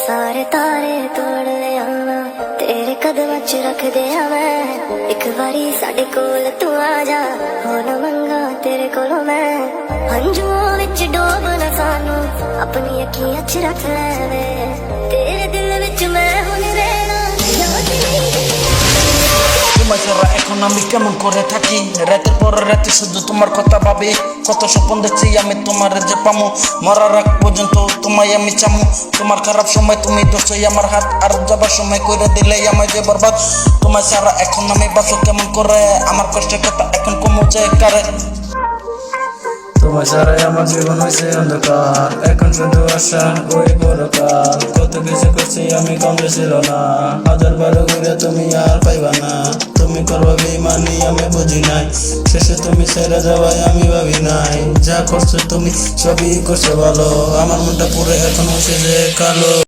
सारे तारे तोड़ लिया मैं तेरे कदम च रख दिया मैं एक बारी साडे कोल तू आ जा हो ना मंगा तेरे कोलों मैं हंजुओं विच डोब ना सानू अपनी अखियां च रख ले वे तेरे दिल विच मैं हुन रहना याद नहीं তোমার ছাড়া এখন আমি কেমন করে থাকি রাতের পর রাতে শুধু তোমার কথা ভাবি কত স্বপ্ন দেখছি আমি তোমার যে পামু মরার আগ পর্যন্ত তোমায় আমি চামু তোমার খারাপ সময় তুমি ধরছো আমার হাত আর যাবার সময় কইরা দিলে আমায় যে বরবাদ তোমার ছাড়া এখন আমি বাঁচো কেমন করে আমার কষ্টের কথা এখন কমু যায় কারে তোমার ছাড়াই আমার জীবন হয়েছে অন্ধকার এখন শুধু আশা ওই পরকাল কত কিছু করছি আমি কম ছিল না হাজার বারো ঘুরে তুমি আর পাইবা না তুমি করবা বেইমানি আমি বুঝি নাই শেষে তুমি ছেড়ে যাওয়াই আমি ভাবি নাই যা করছো তুমি সবই করছো ভালো আমার মনটা পুরো এখন হয়েছে যে কালো।